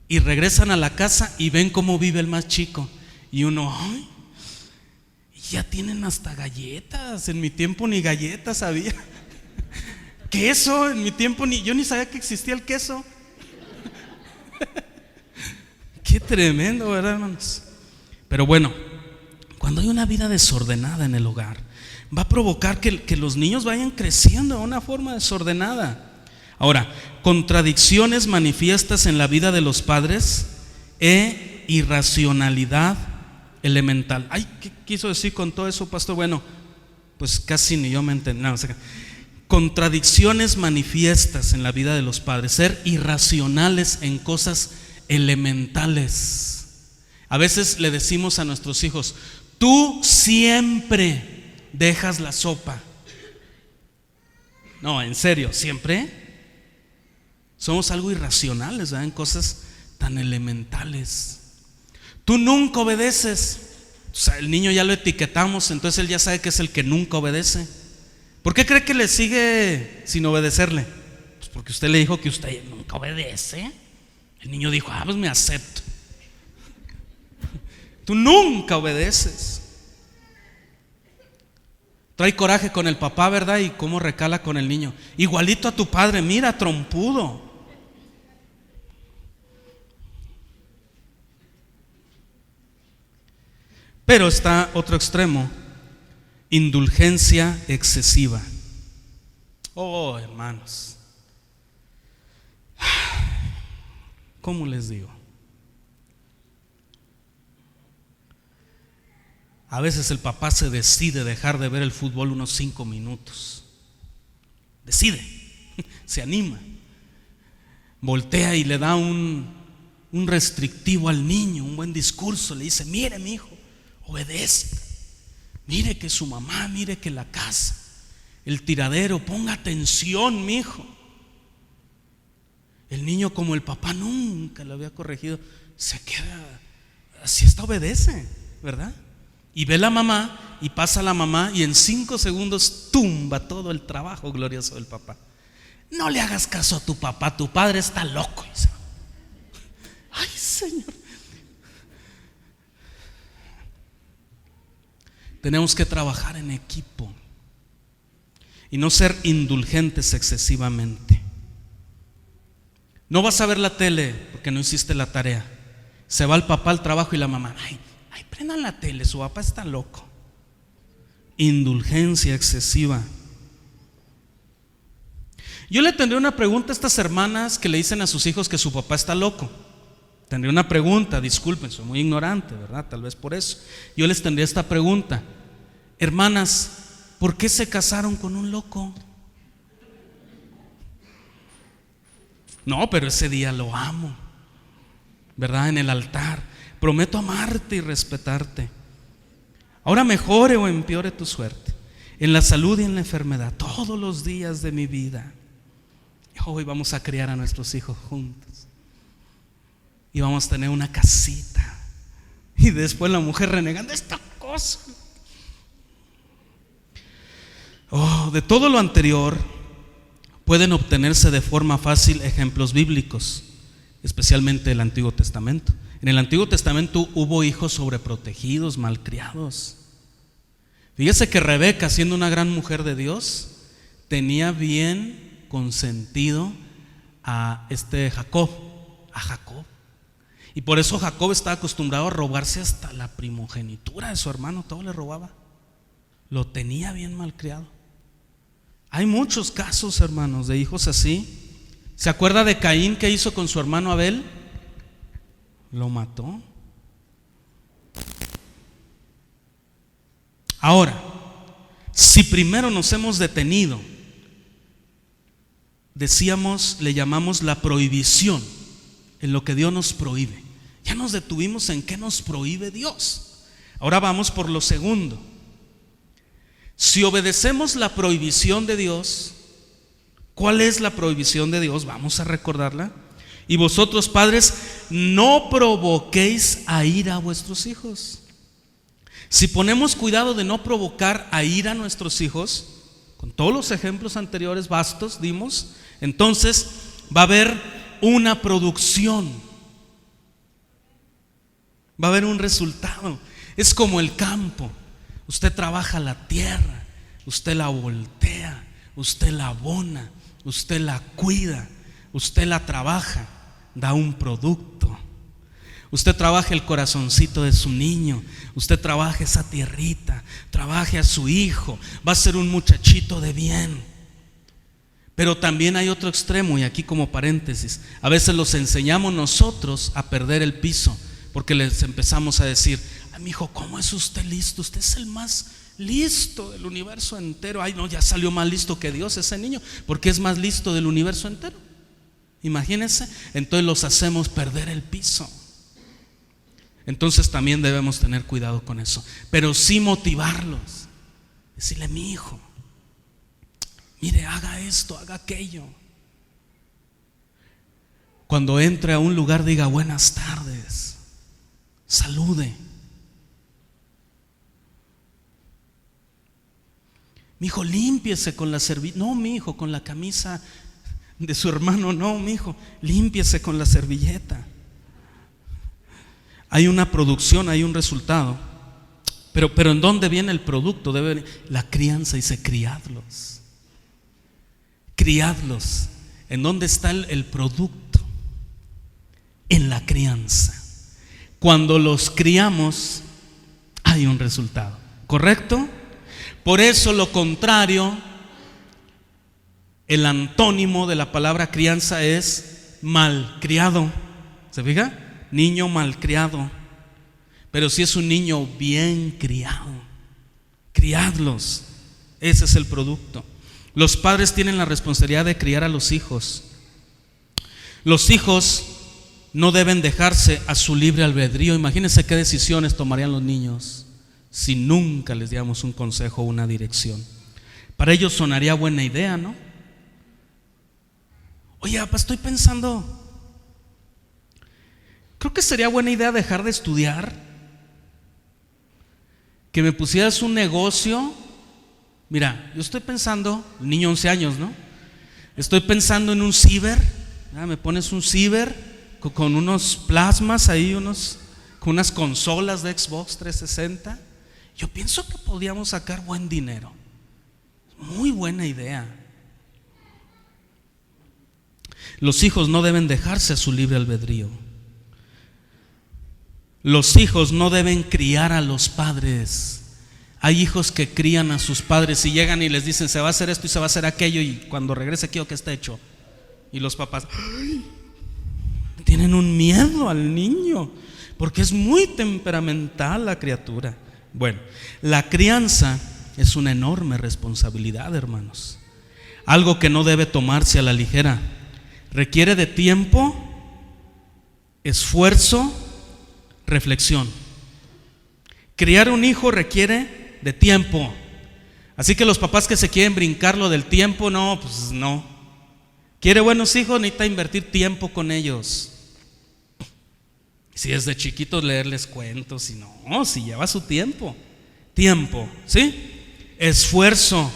Y regresan a la casa y ven cómo vive el más chico. Y uno, ¡ay! Ya tienen hasta galletas. En mi tiempo ni galletas había. Queso, en mi tiempo yo ni sabía que existía el queso. Qué tremendo, ¿verdad, hermanos? Pero bueno, cuando hay una vida desordenada en el hogar, va a provocar que los niños vayan creciendo de una forma desordenada. Ahora, contradicciones manifiestas en la vida de los padres e irracionalidad elemental. Ay, ¿qué quiso decir con todo eso, pastor? Bueno, pues casi ni yo me entendí. No, contradicciones manifiestas en la vida de los padres, ser irracionales en cosas elementales. A veces le decimos a nuestros hijos: tú siempre dejas la sopa. No, en serio, siempre. Somos algo irracionales, ¿verdad? En cosas tan elementales. Tú nunca obedeces. O sea, el niño ya lo etiquetamos, entonces él ya sabe que es el que nunca obedece. ¿Por qué cree que le sigue sin obedecerle? Pues porque usted le dijo que usted nunca obedece. El niño dijo: pues me acepto. Tú nunca obedeces. Trae coraje con el papá, ¿verdad? Y cómo recala con el niño. Igualito a tu padre, mira, trompudo. Pero está otro extremo: indulgencia excesiva. Oh, hermanos, ¿cómo les digo? A veces el papá se decide dejar de ver el fútbol unos 5 minutos. Decide, se anima, voltea y le da un restrictivo al niño, un buen discurso. Le dice: mire, mi hijo, obedezca. Mire que su mamá, mire que la casa, el tiradero, ponga atención, mi hijo. El niño, como el papá nunca lo había corregido, se queda así, hasta obedece, ¿verdad? Y ve la mamá y pasa la mamá y en 5 segundos tumba todo el trabajo glorioso del papá. No le hagas caso a tu papá, tu padre está loco. Ay, Señor. Tenemos que trabajar en equipo y no ser indulgentes excesivamente. No vas a ver la tele porque no hiciste la tarea. Se va el papá al trabajo y la mamá: ay, prendan la tele, su papá está loco. Indulgencia excesiva. Yo le tendré una pregunta a estas hermanas que le dicen a sus hijos que su papá está loco. Tendré una pregunta, disculpen, soy muy ignorante, ¿verdad? Tal vez por eso. Yo les tendría esta pregunta: hermanas, ¿por qué se casaron con un loco? No, pero ese día lo amo, ¿verdad? En el altar. Prometo amarte y respetarte. Ahora mejore o empeore tu suerte, en la salud y en la enfermedad, todos los días de mi vida. Y hoy vamos a criar a nuestros hijos juntos. Y vamos a tener una casita. Y después la mujer renegando: esta cosa. De todo lo anterior pueden obtenerse de forma fácil ejemplos bíblicos, especialmente del Antiguo Testamento. En el Antiguo Testamento hubo hijos sobreprotegidos, malcriados. Fíjese que Rebeca, siendo una gran mujer de Dios, tenía bien consentido a Jacob. Y por eso Jacob estaba acostumbrado a robarse hasta la primogenitura de su hermano, todo le robaba. Lo tenía bien malcriado. Hay muchos casos, hermanos, de hijos así. ¿Se acuerda de Caín? ¿Qué hizo con su hermano Abel? Lo mató. Ahora, si primero nos hemos detenido, decíamos, le llamamos la prohibición, en lo que Dios nos prohíbe. Ya nos detuvimos en qué nos prohíbe Dios. Ahora vamos por lo segundo. Si obedecemos la prohibición de Dios, ¿cuál es la prohibición de Dios? Vamos a recordarla. Y vosotros, padres, no provoquéis a ira a vuestros hijos. Si ponemos cuidado de no provocar a ira a nuestros hijos, con todos los ejemplos anteriores vastos dimos, entonces va a haber una producción, va a haber un resultado. Es como el campo. Usted trabaja la tierra, usted la voltea, usted la abona, usted la cuida, usted la trabaja, da un producto. Usted trabaja el corazoncito de su niño, usted trabaja esa tierrita, trabaje a su hijo, va a ser un muchachito de bien. Pero también hay otro extremo, y aquí como paréntesis, a veces los enseñamos nosotros a perder el piso, porque les empezamos a decir: mi hijo, ¿cómo es usted listo? Usted es el más listo del universo entero. Ay, no, ya salió más listo que Dios ese niño, porque es más listo del universo entero. Imagínense, entonces los hacemos perder el piso. Entonces también debemos tener cuidado con eso, pero sí motivarlos, decirle: mi hijo, mire, haga esto, haga aquello. Cuando entre a un lugar, diga: buenas tardes, salude. Mi hijo, límpiese con la servilleta. No, mi hijo, con la camisa de su hermano. No, mi hijo, límpiese con la servilleta. Hay una producción, hay un resultado. Pero ¿en dónde viene el producto? Debe venir la crianza. Dice: criadlos. Criadlos. ¿En dónde está el producto? En la crianza. Cuando los criamos, hay un resultado. ¿Correcto? Por eso lo contrario, el antónimo de la palabra crianza es malcriado. ¿Se fija? Niño malcriado. Pero si es un niño bien criado, criadlos. Ese es el producto. Los padres tienen la responsabilidad de criar a los hijos. Los hijos no deben dejarse a su libre albedrío. Imagínense qué decisiones tomarían los niños si nunca les diéramos un consejo o una dirección. Para ellos sonaría buena idea, ¿no? Oye, papá, estoy pensando, creo que sería buena idea dejar de estudiar, que me pusieras un negocio. Mira, yo estoy pensando, el niño 11 años, ¿no? Estoy pensando en un ciber. Me pones un ciber con unos plasmas ahí, con unas consolas de Xbox 360. Yo pienso que podríamos sacar buen dinero. Muy buena idea. Los hijos no deben dejarse a su libre albedrío. Los hijos no deben criar a los padres. Hay hijos que crían a sus padres y llegan y les dicen: se va a hacer esto y se va a hacer aquello, y cuando regrese quiero que esté hecho. Y los papás tienen un miedo al niño, porque es muy temperamental la criatura. Bueno, la crianza es una enorme responsabilidad, hermanos. Algo que no debe tomarse a la ligera. Requiere de tiempo, esfuerzo, reflexión. Criar un hijo requiere de tiempo. Así que los papás que se quieren brincar lo del tiempo, no, pues no. Quiere buenos hijos, necesita invertir tiempo con ellos. Si es de chiquitos, leerles cuentos. Si no, si lleva su tiempo. Tiempo, ¿sí? Esfuerzo.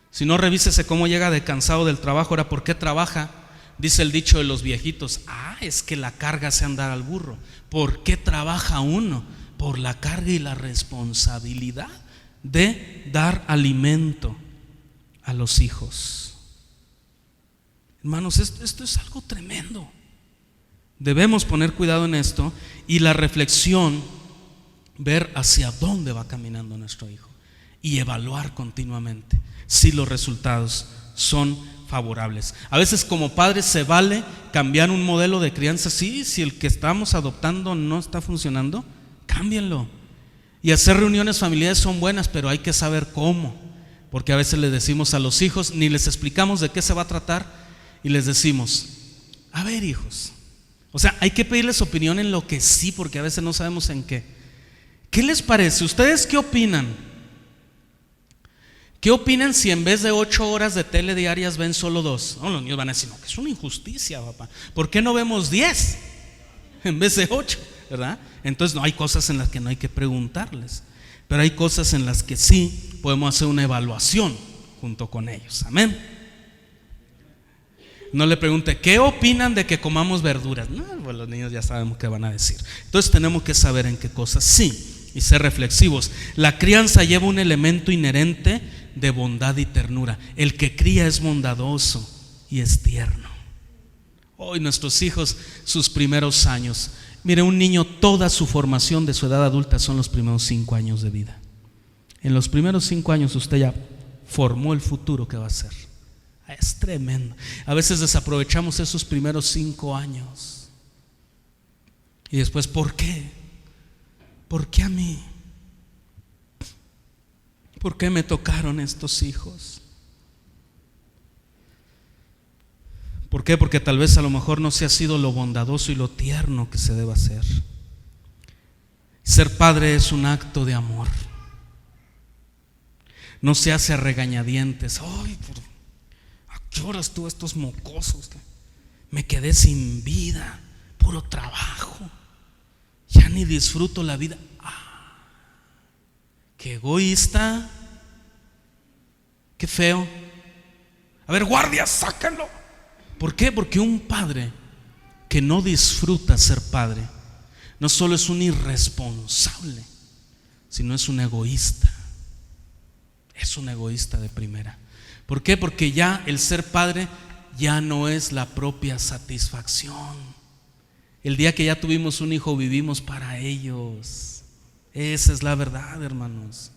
Si no, revísese cómo llega de cansado del trabajo. Ahora, ¿por qué trabaja? Dice el dicho de los viejitos: es que la carga se anda al burro. ¿Por qué trabaja uno? Por la carga y la responsabilidad de dar alimento a los hijos. Hermanos, esto es algo tremendo. Debemos poner cuidado en esto, y la reflexión, ver hacia dónde va caminando nuestro hijo y evaluar continuamente si los resultados son favorables. A veces como padres se vale cambiar un modelo de crianza. Sí, si el que estamos adoptando no está funcionando, cámbienlo. Y hacer reuniones familiares son buenas, pero hay que saber cómo. Porque a veces les decimos a los hijos, ni les explicamos de qué se va a tratar, y les decimos: a ver, hijos. O sea, hay que pedirles opinión en lo que sí, porque a veces no sabemos en qué. ¿Qué les parece? ¿Ustedes qué opinan? ¿Qué opinan si en vez de 8 horas de tele diarias ven solo 2? No, los niños van a decir: no, que es una injusticia, papá. ¿Por qué no vemos 10 en vez de 8? ¿Verdad? Entonces no, hay cosas en las que no hay que preguntarles, pero hay cosas en las que sí podemos hacer una evaluación junto con ellos. Amén. No le pregunte: ¿qué opinan de que comamos verduras? No, pues los niños ya sabemos qué van a decir. Entonces tenemos que saber en qué cosas sí y ser reflexivos. La crianza lleva un elemento inherente de bondad y ternura. El que cría es bondadoso y es tierno. Hoy nuestros hijos, sus primeros años. Mire, un niño, toda su formación de su edad adulta son los primeros 5 años de vida. En los primeros 5 años usted ya formó el futuro que va a ser. Es tremendo. A veces desaprovechamos esos primeros 5 años. Y después, ¿por qué? ¿Por qué a mí? ¿Por qué me tocaron estos hijos? ¿Por qué? Porque tal vez a lo mejor no se ha sido lo bondadoso y lo tierno que se debe hacer. Ser padre es un acto de amor. No se hace a regañadientes. Ay, ¿a qué hora estuvo estos mocosos? Me quedé sin vida, puro trabajo. Ya ni disfruto la vida. Qué egoísta. Qué feo. A ver, guardia, sácalo. ¿Por qué? Porque un padre que no disfruta ser padre no solo es un irresponsable, sino es un egoísta. Es un egoísta de primera. ¿Por qué? Porque ya el ser padre ya no es la propia satisfacción. El día que ya tuvimos un hijo, vivimos para ellos. Esa es la verdad, hermanos.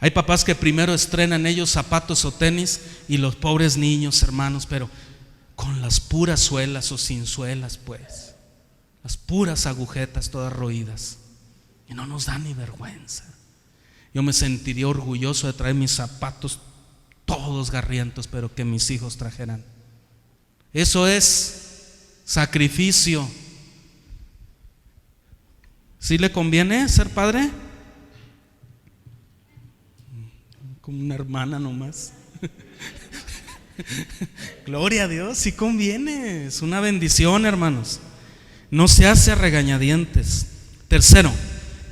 Hay papás que primero estrenan ellos zapatos o tenis, y los pobres niños, hermanos, pero con las puras suelas o sin suelas, pues, las puras agujetas todas roídas, y no nos da ni vergüenza. Yo me sentiría orgulloso de traer mis zapatos todos garrientos, pero que mis hijos trajeran. Eso es sacrificio. ¿Sí le conviene ser padre? Como una hermana nomás. Gloria a Dios, sí conviene. Es una bendición, hermanos. No se hace a regañadientes. Tercero,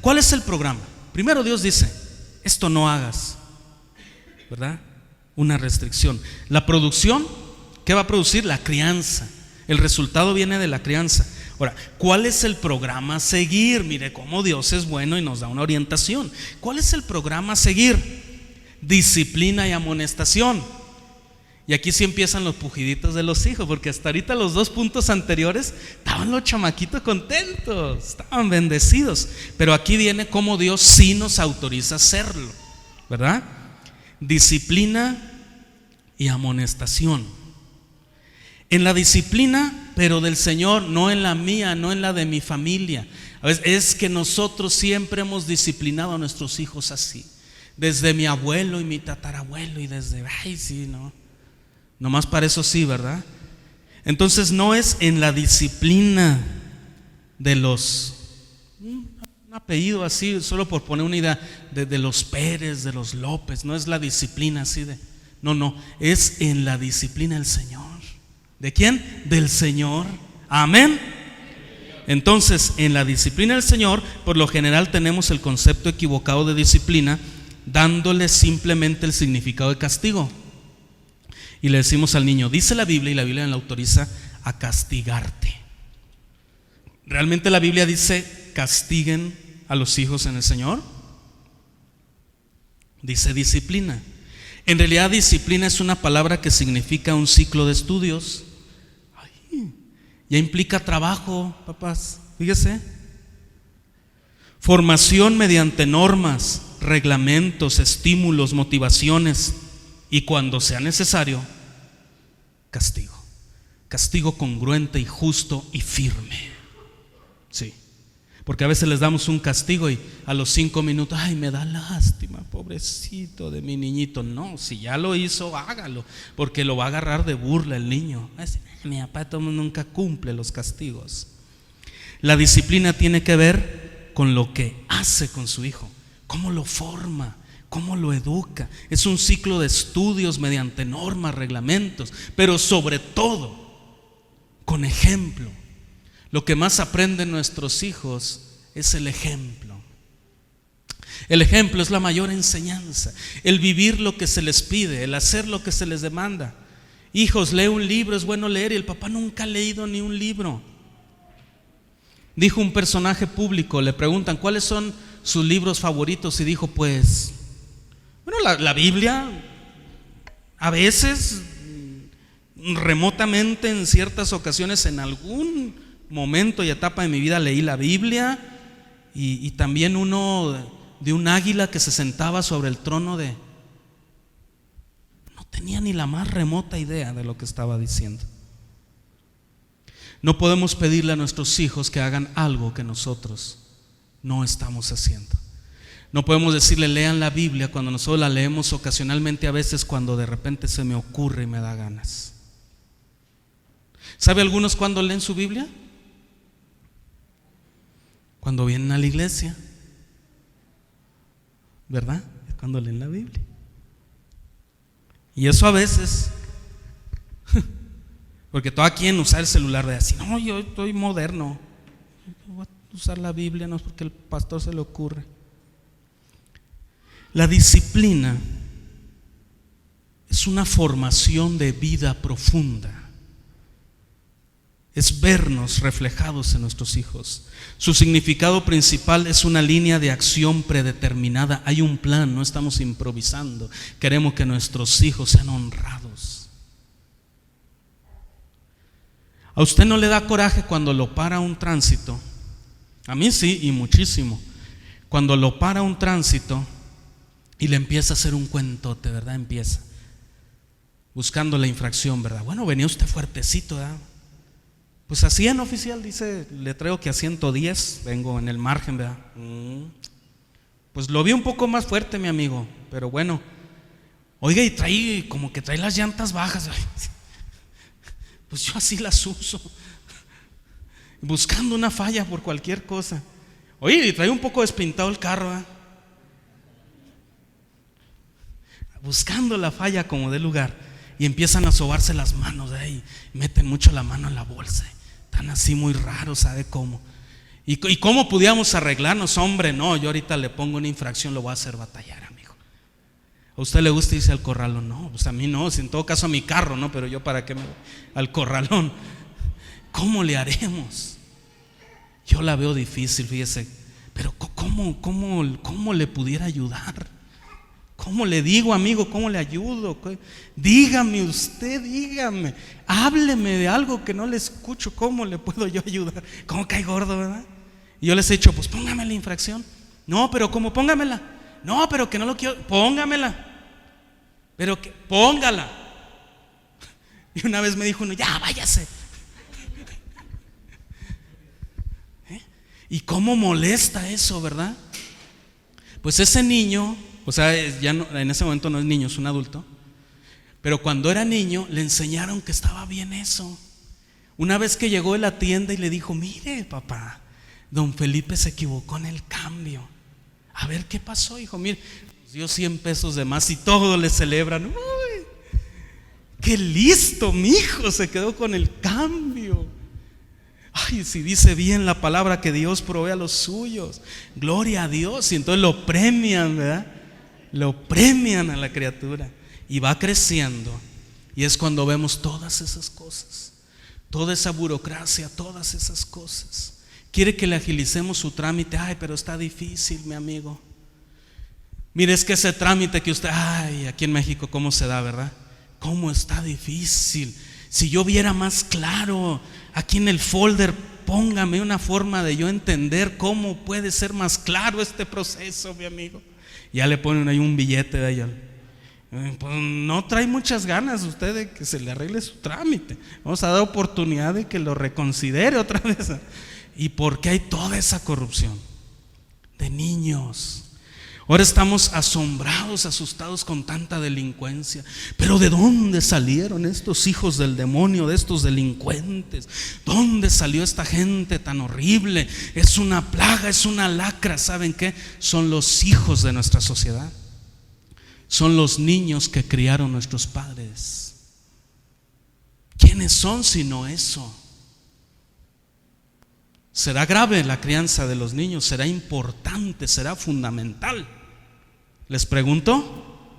¿cuál es el programa? Primero, Dios dice: esto no hagas, ¿verdad? Una restricción. La producción, ¿qué va a producir? La crianza. El resultado viene de la crianza. Ahora, ¿cuál es el programa a seguir? Mire cómo Dios es bueno y nos da una orientación. ¿Cuál es el programa a seguir? Disciplina y amonestación. Y aquí sí empiezan los pujiditos de los hijos, porque hasta ahorita los 2 puntos anteriores estaban los chamaquitos contentos, estaban bendecidos, pero aquí viene cómo Dios sí nos autoriza a hacerlo, ¿verdad? Disciplina y amonestación. En la disciplina, pero del Señor, no en la mía, no en la de mi familia. A veces es que nosotros siempre hemos disciplinado a nuestros hijos así. Desde mi abuelo y mi tatarabuelo, y desde, ay, sí, no. Nomás para eso sí, ¿verdad? Entonces no es en la disciplina de los, un apellido así, solo por poner una idea, de los Pérez, de los López. No es la disciplina así de, no, es en la disciplina del Señor. ¿De quién? Del Señor. Amén. Entonces, en la disciplina del Señor, por lo general tenemos el concepto equivocado de disciplina, dándole simplemente el significado de castigo. Y le decimos al niño: dice la Biblia, y la Biblia le autoriza a castigarte. ¿Realmente la Biblia dice castiguen a los hijos en el Señor? Dice disciplina. En realidad, disciplina es una palabra que significa un ciclo de estudios. Ay, ya implica trabajo, papás. Fíjese. Formación mediante normas, reglamentos, estímulos, motivaciones, y cuando sea necesario, castigo. Castigo congruente y justo y firme. Sí. Porque a veces les damos un castigo y a los 5 minutos, ay, me da lástima, pobrecito de mi niñito. No, si ya lo hizo, hágalo, porque lo va a agarrar de burla el niño. Mi papá nunca cumple los castigos. La disciplina tiene que ver con lo que hace con su hijo, cómo lo forma, cómo lo educa. Es un ciclo de estudios mediante normas, reglamentos, pero sobre todo con ejemplo. Lo que más aprenden nuestros hijos es el ejemplo. El ejemplo es la mayor enseñanza, el vivir lo que se les pide, el hacer lo que se les demanda. Hijos, lee un libro, es bueno leer, y el papá nunca ha leído ni un libro. Dijo un personaje público, le preguntan cuáles son sus libros favoritos y dijo, pues, bueno, la Biblia, a veces, remotamente, en ciertas ocasiones, en algún momento y etapa de mi vida leí la Biblia, y también uno de un águila que se sentaba sobre el trono de... No tenía ni la más remota idea de lo que estaba diciendo. No podemos pedirle a nuestros hijos que hagan algo que nosotros no estamos haciendo. No podemos decirle lean la Biblia cuando nosotros la leemos ocasionalmente, a veces cuando de repente se me ocurre y me da ganas. ¿Sabe algunos cuándo leen su Biblia? Cuando vienen a la iglesia, ¿verdad? Es cuando leen la Biblia. Y eso a veces, porque todo quien usar el celular de así, no, yo estoy moderno, voy a usar la Biblia, no es porque el pastor se le ocurre. La disciplina es una formación de vida profunda. Es vernos reflejados en nuestros hijos. Su significado principal es una línea de acción predeterminada. Hay un plan, no estamos improvisando. Queremos que nuestros hijos sean honrados. ¿A usted no le da coraje cuando lo para un tránsito? A mí sí, y muchísimo. Cuando lo para un tránsito y le empieza a hacer un cuentote, ¿verdad? Empieza buscando la infracción, ¿verdad? Bueno, venía usted fuertecito, ¿verdad? Pues así en oficial dice letrero que a 110 vengo en el margen, ¿verdad? Pues lo vi un poco más fuerte, mi amigo, pero bueno. Oiga, y trae como que trae las llantas bajas. Pues yo así las uso, buscando una falla por cualquier cosa. Oye, y trae un poco despintado el carro, ¿verdad? Buscando la falla como de lugar. Y empiezan a sobarse las manos de ahí, meten mucho la mano en la bolsa. Están así muy raros, ¿sabe cómo? ¿Y cómo pudiéramos arreglarnos? Hombre, no, yo ahorita le pongo una infracción, lo voy a hacer batallar, amigo. ¿A usted le gusta irse al corralón? No, pues a mí no, si en todo caso a mi carro, ¿no? Pero yo para qué me voy al corralón. ¿Cómo le haremos? Yo la veo difícil, fíjese. Pero ¿cómo le pudiera ayudar? ¿Cómo le digo, amigo? ¿Cómo le ayudo? Dígame usted, dígame. Hábleme de algo que no le escucho. ¿Cómo le puedo yo ayudar? ¿Cómo cae gordo, verdad? Y yo les he dicho, pues póngame la infracción. No, pero ¿cómo? Póngamela. No, pero que no lo quiero. Póngamela. Pero que póngala. Y una vez me dijo uno, ya váyase. ¿Y cómo molesta eso, verdad? Pues ese niño, o sea, ya no, en ese momento no es niño, es un adulto. Pero cuando era niño le enseñaron que estaba bien eso. Una vez que llegó de la tienda y le dijo, mire papá, don Felipe se equivocó en el cambio. A ver qué pasó, hijo, mire, nos dio 100 pesos de más y todos le celebran. Uy, qué listo, mi hijo se quedó con el cambio. Ay, si dice bien la palabra que Dios provee a los suyos, gloria a Dios. Y entonces lo premian, ¿verdad? Lo premian a la criatura y va creciendo. Y es cuando vemos todas esas cosas, toda esa burocracia, todas esas cosas. Quiere que le agilicemos su trámite. Ay, pero está difícil, mi amigo. Mire, es que ese trámite que usted, ay, aquí en México cómo se da, ¿verdad? Cómo está difícil. Si yo viera más claro, aquí en el folder póngame una forma de yo entender cómo puede ser más claro este proceso, mi amigo. Ya le ponen ahí un billete de allá. Pues no trae muchas ganas usted de que se le arregle su trámite. Vamos a dar oportunidad de que lo reconsidere otra vez. ¿Y por qué hay toda esa corrupción? De niños. Ahora estamos asombrados, asustados con tanta delincuencia. Pero ¿de dónde salieron estos hijos del demonio, de estos delincuentes? ¿Dónde salió esta gente tan horrible? Es una plaga, es una lacra. ¿Saben qué? Son los hijos de nuestra sociedad. Son los niños que criaron nuestros padres. ¿Quiénes son sino eso? ¿Será grave la crianza de los niños? ¿Será importante? ¿Será fundamental? Les pregunto.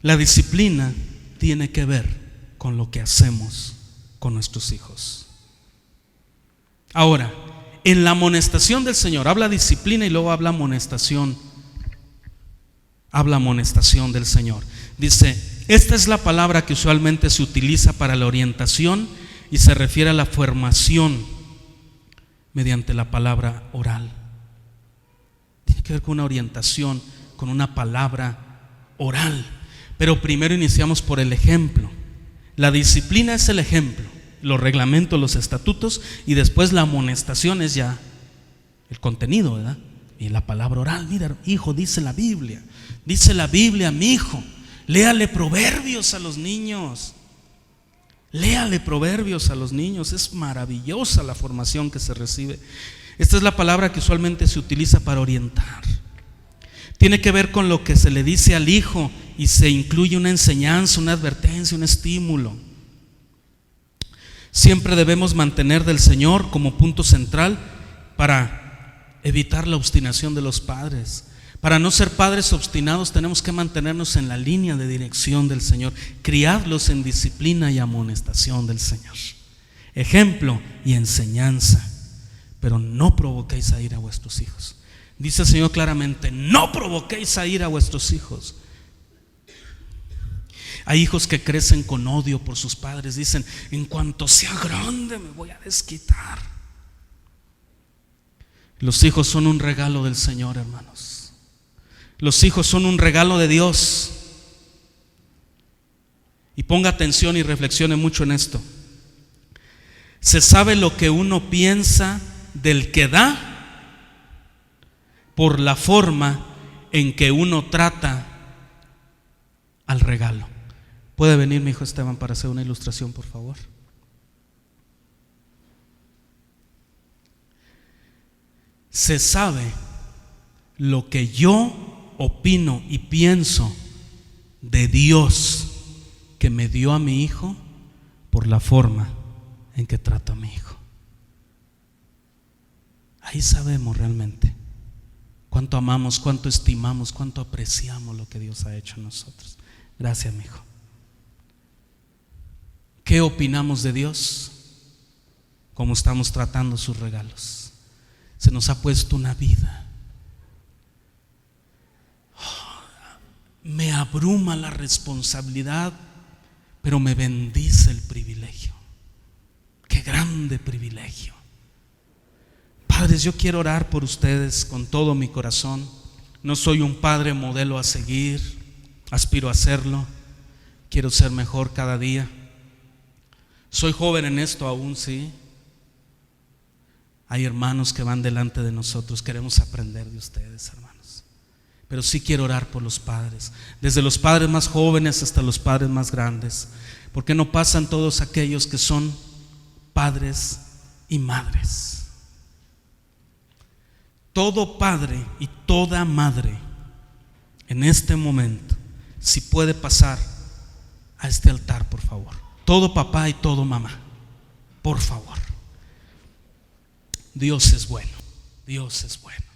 La disciplina tiene que ver con lo que hacemos con nuestros hijos. Ahora, en la amonestación del Señor, habla disciplina y luego habla amonestación. Habla amonestación del Señor. Dice, esta es la palabra que usualmente se utiliza para la orientación y se refiere a la formación mediante la palabra oral. Tiene que ver con una orientación, con una palabra oral. Pero primero iniciamos por el ejemplo. La disciplina es el ejemplo, los reglamentos, los estatutos, y después la amonestación es ya el contenido, ¿verdad? Y la palabra oral. Mira, hijo, dice la Biblia, mi hijo, léale Proverbios a los niños. Léale Proverbios a los niños. Es maravillosa la formación que se recibe. Esta es la palabra que usualmente se utiliza para orientar. Tiene que ver con lo que se le dice al hijo y se incluye una enseñanza, una advertencia, un estímulo. Siempre debemos mantener del Señor como punto central para evitar la obstinación de los padres. Para no ser padres obstinados tenemos que mantenernos en la línea de dirección del Señor, criarlos en disciplina y amonestación del Señor, ejemplo y enseñanza. Pero no provoquéis a ira a vuestros hijos. Dice el Señor claramente, no provoquéis a ira a vuestros hijos. Hay hijos que crecen con odio por sus padres. Dicen, en cuanto sea grande me voy a desquitar. Los hijos son un regalo del Señor, hermanos. Los hijos son un regalo de Dios. Y ponga atención y reflexione mucho en esto. Se sabe lo que uno piensa del que da por la forma en que uno trata al regalo. ¿Puede venir mi hijo Esteban para hacer una ilustración, por favor? Se sabe lo que yo opino y pienso de Dios que me dio a mi hijo por la forma en que trato a mi hijo. Ahí sabemos realmente cuánto amamos, cuánto estimamos, cuánto apreciamos lo que Dios ha hecho en nosotros. Gracias, mi hijo. ¿Qué opinamos de Dios? ¿Cómo estamos tratando sus regalos? Se nos ha puesto una vida. Me abruma la responsabilidad, pero me bendice el privilegio. Qué grande privilegio. Padres, yo quiero orar por ustedes con todo mi corazón. No soy un padre modelo a seguir, aspiro a serlo. Quiero ser mejor cada día. Soy joven en esto aún, sí. Hay hermanos que van delante de nosotros. Queremos aprender de ustedes, hermanos. Pero sí quiero orar por los padres, desde los padres más jóvenes hasta los padres más grandes, porque no pasan todos aquellos que son padres y madres. Todo padre y toda madre en este momento, si puede pasar a este altar, por favor. Todo papá y todo mamá, por favor. Dios es bueno, Dios es bueno.